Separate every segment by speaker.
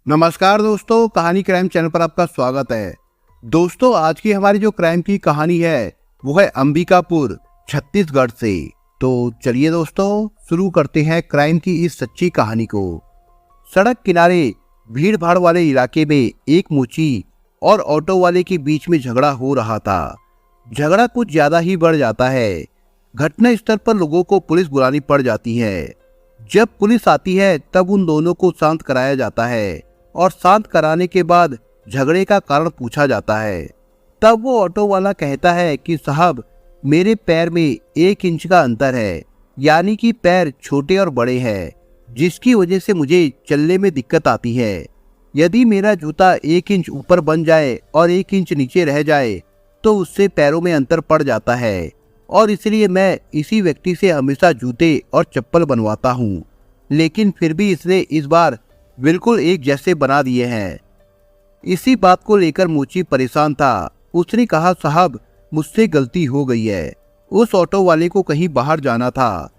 Speaker 1: नमस्कार दोस्तों, कहानी क्राइम चैनल पर आपका स्वागत है। दोस्तों, आज की हमारी जो क्राइम की कहानी है वो है अंबिकापुर छत्तीसगढ़ से। तो चलिए दोस्तों, शुरू करते हैं क्राइम की इस सच्ची कहानी को। सड़क किनारे भीड़ भाड़ वाले इलाके में एक मुची और ऑटो वाले के बीच में झगड़ा हो रहा था। झगड़ा कुछ ज्यादा ही बढ़ जाता है। घटना स्थल पर लोगों को पुलिस बुलानी पड़ जाती है। जब पुलिस आती है तब उन दोनों को शांत कराया जाता है और शांत कराने के बाद झगड़े का कारण पूछा जाता है। तब वो ऑटो वाला कहता है कि साहब, मेरे पैर में 1 इंच का अंतर है, यानी कि पैर छोटे और बड़े हैं, जिसकी वजह से मुझे चलने में दिक्कत आती है। यदि मेरा जूता 1 इंच ऊपर बन जाए और 1 इंच नीचे रह जाए तो उससे पैरों में अंतर पड़ जाता है और इसलिए मैं इसी व्यक्ति से हमेशा जूते और चप्पल बनवाता हूँ। लेकिन फिर भी इसने इस बार बिल्कुल एक जैसे बना दिए हैं। इसी बात को लेकर मोची परेशान था। उसने कहा, साहब, मुझसे गलती हो गई है। उस ऑटो वाले को कहीं बाहर जाना था।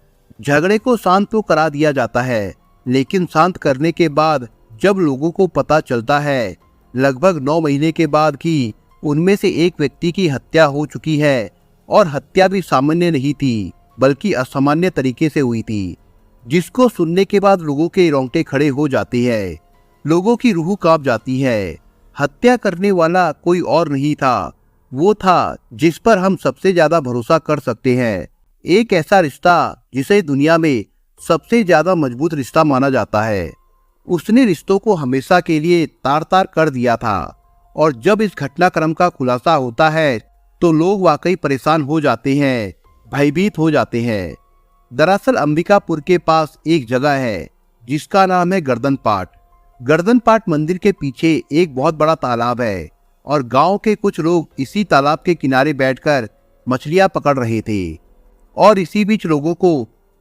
Speaker 1: झगड़े को शांत तो करा दिया जाता है, लेकिन शांत करने के बाद जब लोगों को पता चलता है लगभग 9 महीने के बाद कि उनमें से एक व्यक्ति की हत्या हो चुकी है, और हत्या भी सामान्य नहीं थी बल्कि असामान्य तरीके से हुई थी, जिसको सुनने के बाद लोगों के रोंगटे खड़े हो जाते हैं। लोगों की रूह कांप जाती है। हत्या करने वाला कोई और नहीं था, वो था जिस पर हम सबसे ज्यादा भरोसा कर सकते हैं। एक ऐसा रिश्ता जिसे दुनिया में सबसे ज्यादा मजबूत रिश्ता माना जाता है। उसने रिश्तों को हमेशा के लिए तार तार कर दिया था। और जब इस घटनाक्रम का खुलासा होता है तो लोग वाकई परेशान हो जाते हैं, भयभीत हो जाते हैं। दरअसल अंबिकापुर के पास एक जगह है जिसका नाम है गर्दनपाट। गर्दनपाट मंदिर के पीछे एक बहुत बड़ा तालाब है और गांव के कुछ लोग इसी तालाब के किनारे बैठकर मछलियां पकड़ रहे थे। और इसी बीच लोगों को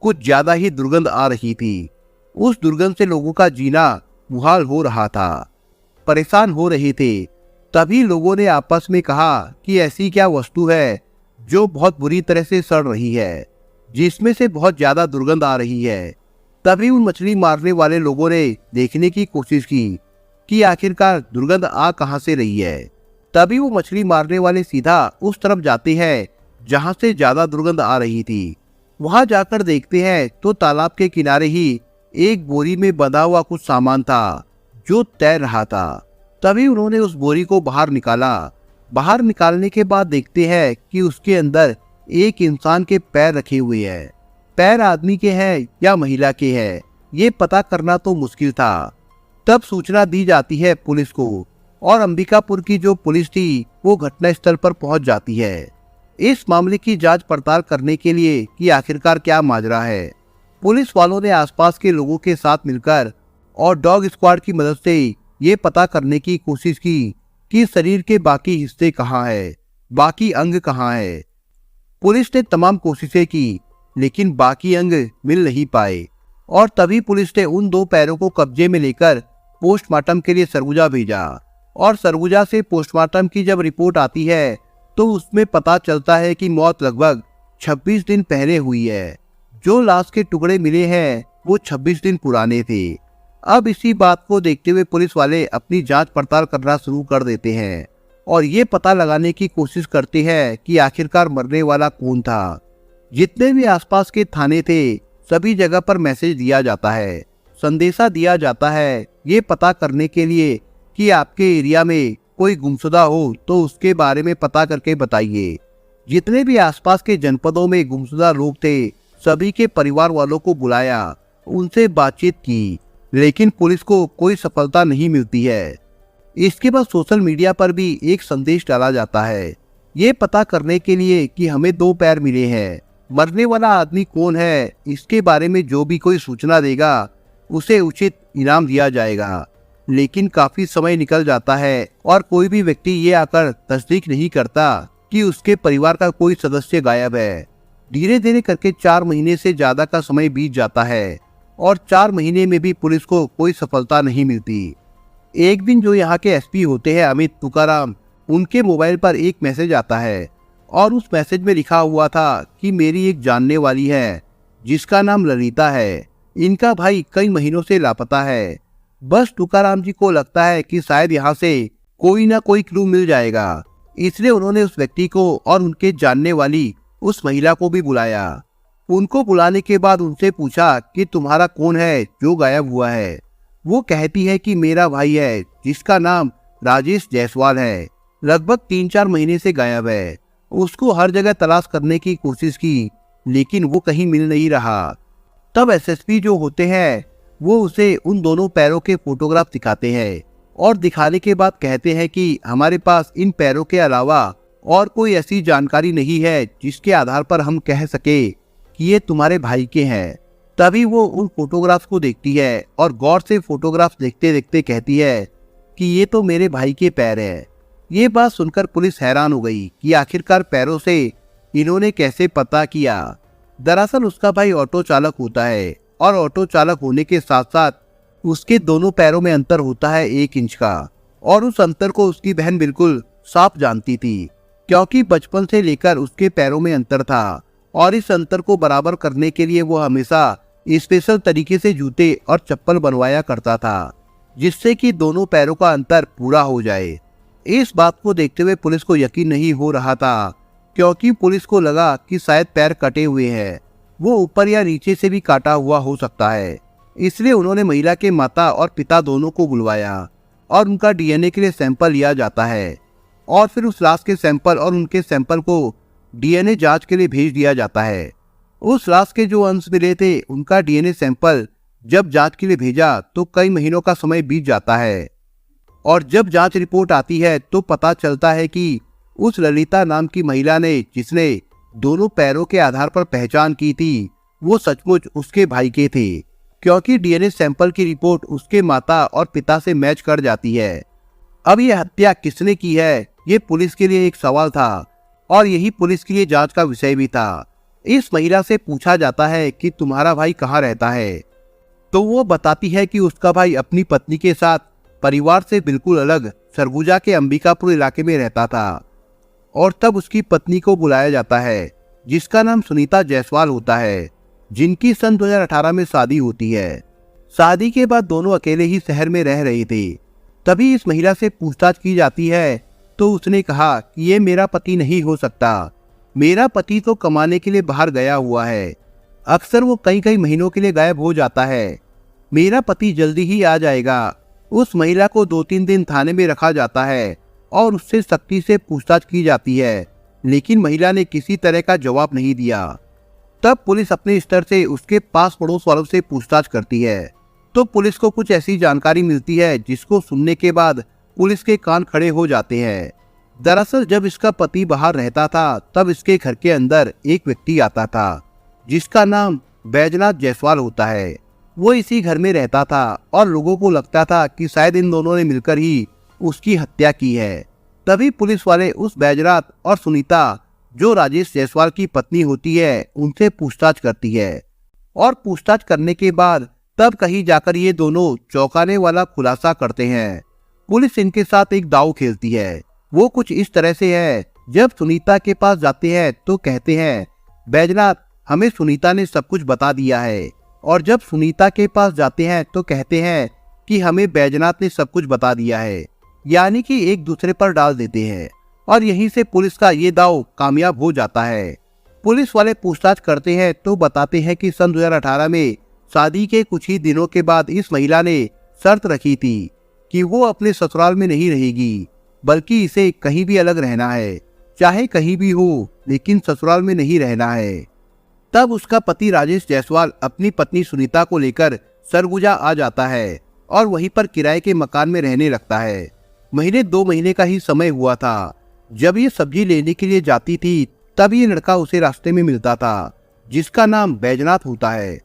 Speaker 1: कुछ ज्यादा ही दुर्गंध आ रही थी। उस दुर्गंध से लोगों का जीना मुहाल हो रहा था, परेशान हो रहे थे। तभी लोगों ने आपस में कहा कि ऐसी क्या वस्तु है जो बहुत बुरी तरह से सड़ रही है, जिसमें से बहुत ज्यादा दुर्गंध आ रही है। तभी उन मछली मारने वाले लोगों ने देखने की कोशिश की कि आखिरकार दुर्गंध आ कहां से रही है। तभी वो मछली मारने वाले सीधा उस तरफ जाते हैं जहां से ज्यादा दुर्गंध आ रही थी। वहां जाकर देखते हैं तो तालाब के किनारे ही एक बोरी में बंधा हुआ कुछ सामान था जो तैर रहा था। तभी उन्होंने उस बोरी को बाहर निकाला। बाहर निकालने के बाद देखते हैं कि उसके अंदर एक इंसान के पैर रखे हुए हैं। पैर आदमी के हैं या महिला के हैं, ये पता करना तो मुश्किल था। तब सूचना दी जाती है पुलिस को और अंबिकापुर की जो पुलिस थी वो घटना स्थल पर पहुंच जाती है इस मामले की जांच पड़ताल करने के लिए कि आखिरकार क्या माजरा है। पुलिस वालों ने आसपास के लोगों के साथ मिलकर और डॉग स्क्वाड की मदद से ये पता करने की कोशिश की कि शरीर के बाकी हिस्से कहाँ है, बाकी अंग कहाँ है। पुलिस ने तमाम कोशिशें की लेकिन बाकी अंग मिल नहीं पाए। और तभी पुलिस ने उन 2 पैरों को कब्जे में लेकर पोस्टमार्टम के लिए सरगुजा भेजा। और सरगुजा से पोस्टमार्टम की जब रिपोर्ट आती है तो उसमें पता चलता है कि मौत लगभग 26 दिन पहले हुई है। जो लाश के टुकड़े मिले हैं वो 26 दिन पुराने थे। अब इसी बात को देखते हुए पुलिस वाले अपनी जांच पड़ताल करना शुरू कर देते हैं और ये पता लगाने की कोशिश करते हैं कि आखिरकार मरने वाला कौन था। जितने भी आसपास के थाने थे सभी जगह पर मैसेज दिया जाता है, संदेशा दिया जाता है ये पता करने के लिए कि आपके एरिया में कोई गुमशुदा हो तो उसके बारे में पता करके बताइए। जितने भी आसपास के जनपदों में गुमशुदा लोग थे सभी के परिवार वालों को बुलाया, उनसे बातचीत की, लेकिन पुलिस को कोई सफलता नहीं मिलती है। इसके बाद सोशल मीडिया पर भी एक संदेश डाला जाता है ये पता करने के लिए कि हमें 2 पैर मिले हैं, मरने वाला आदमी कौन है, इसके बारे में जो भी कोई सूचना देगा उसे उचित इनाम दिया जाएगा। लेकिन काफी समय निकल जाता है और कोई भी व्यक्ति ये आकर तस्दीक नहीं करता कि उसके परिवार का कोई सदस्य गायब है। धीरे धीरे करके 4 महीने से ज्यादा का समय बीत जाता है और 4 महीने में भी पुलिस को कोई सफलता नहीं मिलती। एक दिन जो यहाँ के एसपी होते हैं अमित तुकाराम, उनके मोबाइल पर एक मैसेज आता है और उस मैसेज में लिखा हुआ था कि मेरी एक जानने वाली है जिसका नाम ललिता है। इनका भाई कई महीनों से लापता है। बस तुकाराम जी को लगता है कि शायद यहाँ से कोई ना कोई क्लू मिल जाएगा, इसलिए उन्होंने उस व्यक्ति को और उनके जानने वाली उस महिला को भी बुलाया। उनको बुलाने के बाद उनसे पूछा कि तुम्हारा कौन है जो गायब हुआ है। वो कहती है कि मेरा भाई है जिसका नाम राजेश जायसवाल है, लगभग 3-4 महीने से गायब है। उसको हर जगह तलाश करने की कोशिश की लेकिन वो कहीं मिल नहीं रहा। तब एसएसपी जो होते हैं वो उसे उन दोनों पैरों के फोटोग्राफ दिखाते हैं और दिखाने के बाद कहते हैं कि हमारे पास इन पैरों के अलावा और कोई ऐसी जानकारी नहीं है जिसके आधार पर हम कह सके कि ये तुम्हारे भाई के हैं। तभी वो उन फोटोग्राफ्स को देखती है और गौर से फोटोग्राफ्स देखते देखते कहती है कि ये तो मेरे भाई के पैर हैं। ये बात सुनकर पुलिस हैरान हो गई कि आखिरकार पैरों से इन्होंने कैसे पता किया। दरअसल उसका भाई ऑटो चालक होता है और ऑटो चालक होने के साथ साथ उसके दोनों पैरों में अंतर होता है 1 इंच का, और उस अंतर को उसकी बहन बिल्कुल साफ जानती थी क्योंकि बचपन से लेकर उसके पैरों में अंतर था और इस अंतर को बराबर करने के लिए वो हमेशा स्पेशल तरीके से जूते और चप्पल बनवाया करता था जिससे कि दोनों पैरों का अंतर पूरा हो जाए। इस बात को देखते हुए पुलिस को यकीन नहीं हो रहा था क्योंकि पुलिस को लगा कि शायद पैर कटे हुए हैं, वो ऊपर या नीचे से भी काटा हुआ हो सकता है। इसलिए उन्होंने महिला के माता और पिता दोनों को बुलवाया और उनका डीएनए के लिए सैंपल लिया जाता है और फिर उस लाश के सैंपल और उनके सैंपल को डीएनए जांच के लिए भेज दिया जाता है। उस लाश के जो अंश मिले थे उनका डीएनए सैंपल जब जांच के लिए भेजा तो कई महीनों का समय बीत जाता है और जब जांच रिपोर्ट आती है तो पता चलता है कि उस ललिता नाम की महिला ने जिसने दोनों पैरों के आधार पर पहचान की थी वो सचमुच उसके भाई के थे क्योंकि डीएनए सैंपल की रिपोर्ट उसके माता और पिता से मैच कर जाती है। अब ये हत्या किसने की है ये पुलिस के लिए एक सवाल था और यही पुलिस के लिए जांच का विषय भी था। इस महिला से पूछा जाता है कि तुम्हारा भाई कहाँ रहता है, तो वो बताती है कि उसका भाई अपनी पत्नी के साथ परिवार से बिल्कुल अलग सरगुजा के अंबिकापुर इलाके में रहता था और तब उसकी पत्नी को बुलाया जाता है जिसका नाम सुनीता जायसवाल होता है, जिनकी सन 2018 में शादी होती है। शादी के बाद दोनों अकेले ही शहर में रह रहे थे। तभी इस महिला से पूछताछ की जाती है तो उसने कहा कि ये मेरा पति नहीं हो सकता, मेरा पति तो कमाने के लिए बाहर गया हुआ है, अक्सर वो कई महीनों के लिए गायब हो जाता है, मेरा पति जल्दी ही आ जाएगा। उस महिला को 2-3 दिन थाने में रखा जाता है और उससे सख्ती से पूछताछ की जाती है लेकिन महिला ने किसी तरह का जवाब नहीं दिया। तब पुलिस अपने स्तर से उसके पास पड़ोस वालों से पूछताछ करती है तो पुलिस को कुछ ऐसी जानकारी मिलती है जिसको सुनने के बाद पुलिस के कान खड़े हो जाते हैं। दरअसल जब इसका पति बाहर रहता था तब इसके घर के अंदर एक व्यक्ति आता था जिसका नाम बैजनाथ जायसवाल होता है। वो इसी घर में रहता था और लोगों को लगता था कि शायद इन दोनों ने मिलकर ही उसकी हत्या की है। तभी पुलिस वाले उस बैजनाथ और सुनीता जो राजेश जायसवाल की पत्नी होती है उनसे पूछताछ करती है और पूछताछ करने के बाद तब कहीं जाकर ये दोनों चौंकाने वाला खुलासा करते हैं। पुलिस इनके साथ एक दांव खेलती है। वो कुछ इस तरह से है, जब सुनीता के पास जाते हैं तो कहते हैं बैजनाथ हमें सुनीता ने सब कुछ बता दिया है, और जब सुनीता के पास जाते हैं तो कहते हैं कि हमें बैजनाथ ने सब कुछ बता दिया है, यानी कि एक दूसरे पर डाल देते हैं और यहीं से पुलिस का ये दांव कामयाब हो जाता है। पुलिस वाले पूछताछ करते हैं तो बताते हैं कि सन 2018 में शादी के कुछ ही दिनों के बाद इस महिला ने शर्त रखी थी कि वो अपने ससुराल में नहीं रहेगी बल्कि इसे कहीं भी अलग रहना है, चाहे कहीं भी हो लेकिन ससुराल में नहीं रहना है। तब उसका पति राजेश जायसवाल अपनी पत्नी सुनीता को लेकर सरगुजा आ जाता है और वहीं पर किराए के मकान में रहने लगता है। 2 महीने का ही समय हुआ था। जब ये सब्जी लेने के लिए जाती थी तब ये लड़का उसे रास्ते में मिलता था जिसका नाम बैजनाथ होता है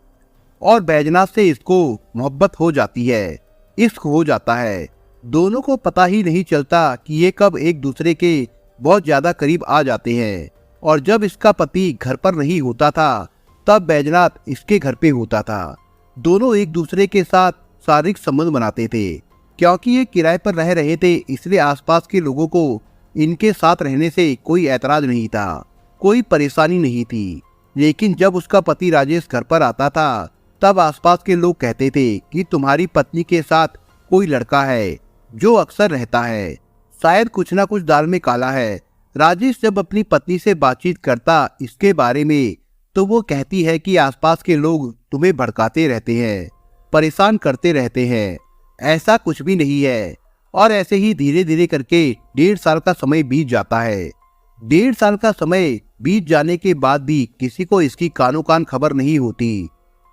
Speaker 1: और बैजनाथ से इसको मोहब्बत हो जाती है, इश्क हो जाता है। दोनों को पता ही नहीं चलता कि ये कब एक दूसरे के बहुत ज्यादा करीब आ जाते हैं। और जब इसका पति घर पर नहीं होता था तब बैजनाथ इसके घर पे होता था। दोनों एक दूसरे के साथ शारीरिक संबंध बनाते थे। क्योंकि ये किराए पर रह रहे थे इसलिए आसपास के लोगों को इनके साथ रहने से कोई ऐतराज नहीं था, कोई परेशानी नहीं थी। लेकिन जब उसका पति राजेश घर पर आता था तब आसपास के लोग कहते थे कि तुम्हारी पत्नी के साथ कोई लड़का है जो अक्सर रहता है। शायद कुछ ना कुछ दाल में काला है। राजेश जब अपनी पत्नी से बातचीत करता इसके बारे में तो वो कहती है कि आसपास के लोग तुम्हें भड़काते रहते हैं, परेशान करते रहते हैं, ऐसा कुछ भी नहीं है। और ऐसे ही धीरे धीरे करके 1.5 साल का समय बीत जाता है। 1.5 साल का समय बीत जाने के बाद भी किसी को इसकी कानो कान खबर नहीं होती।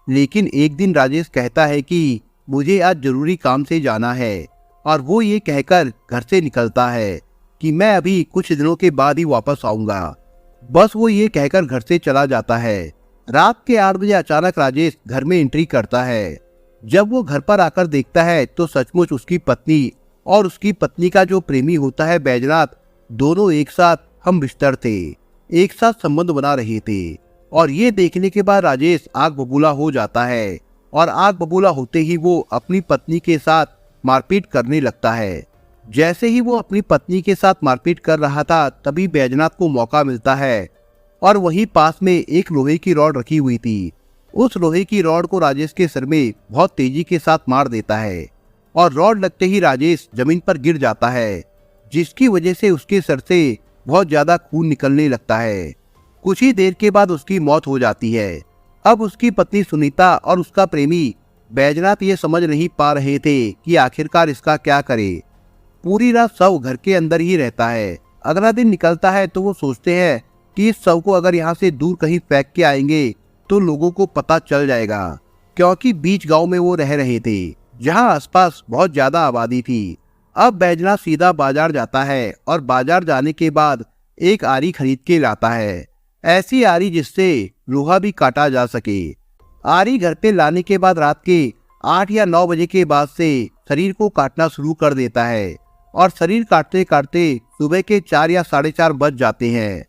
Speaker 1: लेकिन एक दिन राजेश कहता है कि मुझे आज जरूरी काम से जाना है, और वो ये कहकर घर से निकलता है कि मैं अभी कुछ दिनों के बाद ही वापस आऊंगा। बस वो ये कहकर घर से चला जाता है। रात के 8 बजे अचानक राजेश घर में एंट्री करता है। जब वो घर पर आकर देखता है तो सचमुच उसकी पत्नी और उसकी पत्नी का जो प्रेमी होता है बैजनाथ, दोनों एक साथ हम बिस्तर थे, एक साथ संबंध बना रहे थे। और ये देखने के बाद राजेश आग बबूला हो जाता है, और आग बबूला होते ही वो अपनी पत्नी के साथ मारपीट करने लगता है। जैसे ही वो अपनी पत्नी के साथ मारपीट कर रहा था तभी बैजनाथ को मौका मिलता है, और वहीं पास में एक लोहे की रॉड रखी हुई थी। उस लोहे की रॉड को राजेश के सिर में बहुत तेजी के साथ मार देता है, और रॉड लगते ही राजेश जमीन पर गिर जाता है, जिसकी वजह से उसके सर से बहुत ज्यादा खून निकलने लगता है। कुछ ही देर के बाद उसकी मौत हो जाती है। अब उसकी पत्नी सुनीता और उसका प्रेमी बैजनाथ ये समझ नहीं पा रहे थे कि आखिरकार इसका क्या करे। पूरी रात शव घर के अंदर ही रहता है। अगला दिन निकलता है तो वो सोचते हैं कि इस शव को अगर यहाँ से दूर कहीं फेंक के आएंगे तो लोगों को पता चल जाएगा, क्योंकि बीच गांव में वो रह रहे थे जहाँ आसपास बहुत ज्यादा आबादी थी। अब बैजनाथ सीधा बाजार जाता है, और बाजार जाने के बाद एक आरी खरीद के लाता है, ऐसी आरी जिससे लोहा भी काटा जा सके। आरी घर पे लाने के बाद रात के 8 या 9 बजे के बाद से शरीर को काटना शुरू कर देता है, और शरीर काटते काटते सुबह के 4 या 4:30 बज जाते हैं।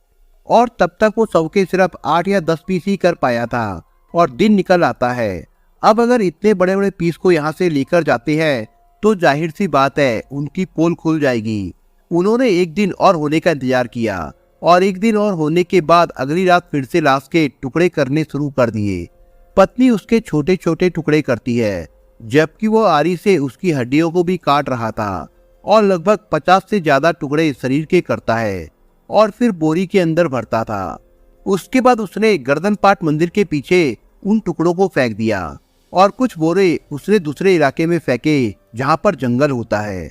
Speaker 1: और तब तक वो शव के सिर्फ 8 या 10 पीस ही कर पाया था, और दिन निकल आता है। अब अगर इतने बड़े बड़े पीस को यहाँ से लेकर जाते हैं तो जाहिर सी बात है उनकी पोल खुल जाएगी। उन्होंने एक दिन और होने का इंतजार किया, और एक दिन और होने के बाद अगली रात फिर से लाश के टुकड़े करने शुरू कर दिए। पत्नी उसके छोटे छोटे टुकड़े करती है, जबकि वो आरी से उसकी हड्डियों को भी काट रहा था, और लगभग 50 से ज्यादा टुकड़े शरीर के करता है, और फिर बोरी के अंदर भरता था। उसके बाद उसने गर्दनपाट मंदिर के पीछे उन टुकड़ों को फेंक दिया, और कुछ बोरे उसने दूसरे इलाके में फेंके जहां पर जंगल होता है।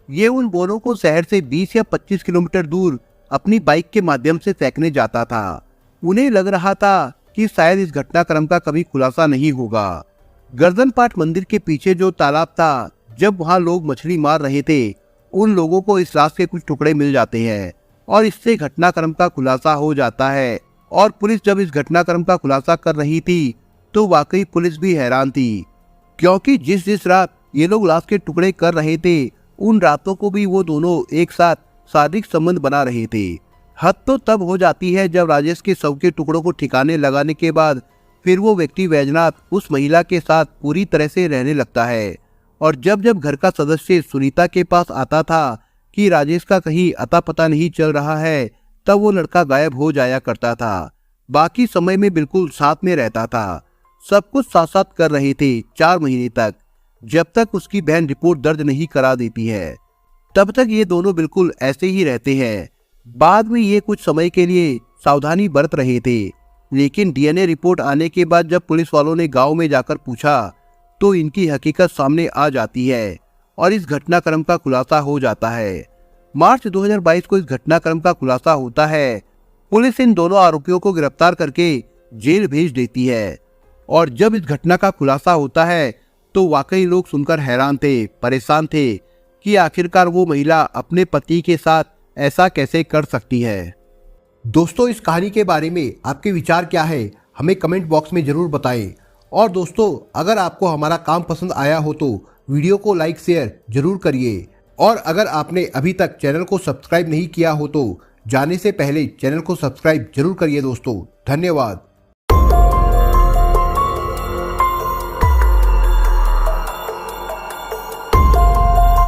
Speaker 1: ये उन बोरों को शहर से 20 या 25 किलोमीटर दूर अपनी बाइक के माध्यम से फेंकने जाता था। उन्हें लग रहा था कि शायद इस घटनाक्रम का कभी खुलासा नहीं होगा। गर्दनपाट मंदिर के पीछे जो तालाब था, जब वहां लोग मछली मार रहे थे, उन लोगों को इस लाश के कुछ टुकड़े मिल जाते हैं, और इससे घटनाक्रम का खुलासा हो जाता है। और पुलिस जब इस घटनाक्रम का खुलासा कर रही थी तो वाकई पुलिस भी हैरान थी, क्योंकि जिस जिस रात ये लोग लाश के टुकड़े कर रहे थे उन रातों को भी वो दोनों एक साथ शारीरिक संबंध बना रहे थे। हद तो तब हो जाती है जब राजेश के शव के टुकड़ों को ठिकाने लगाने के बाद फिर वो व्यक्ति बैजनाथ उस महिला के साथ पूरी तरह से रहने लगता है। और जब जब घर का सदस्य सुनीता के पास आता था कि राजेश का कहीं अता पता नहीं चल रहा है, तब वो लड़का गायब हो जाया करता था। बाकी समय में बिल्कुल साथ में रहता था। सब कुछ साथ साथ कर रहे थे 4 महीने तक, जब तक उसकी बहन रिपोर्ट दर्ज नहीं करा देती है। तब तक ये दोनों बिल्कुल ऐसे ही रहते हैं। बाद में ये कुछ समय के लिए सावधानी बरत रहे थे, लेकिन डीएनए रिपोर्ट आने के बाद जब पुलिस वालों ने गांव में जाकर पूछा तो इनकी हकीकत सामने आ जाती है, और इस घटनाक्रम का खुलासा हो जाता है। मार्च 2022 को इस घटनाक्रम का खुलासा होता है। पुलिस इन दोनों आरोपियों को गिरफ्तार करके जेल भेज देती है। और जब इस घटना का खुलासा होता है तो वाकई लोग सुनकर हैरान थे, परेशान थे कि आखिरकार वो महिला अपने पति के साथ ऐसा कैसे कर सकती है। दोस्तों, इस कहानी के बारे में आपके विचार क्या है, हमें कमेंट बॉक्स में जरूर बताएं। और दोस्तों, अगर आपको हमारा काम पसंद आया हो तो वीडियो को लाइक शेयर जरूर करिए। और अगर आपने अभी तक चैनल को सब्सक्राइब नहीं किया हो तो जाने से पहले चैनल को सब्सक्राइब जरूर करिए। दोस्तों, धन्यवाद।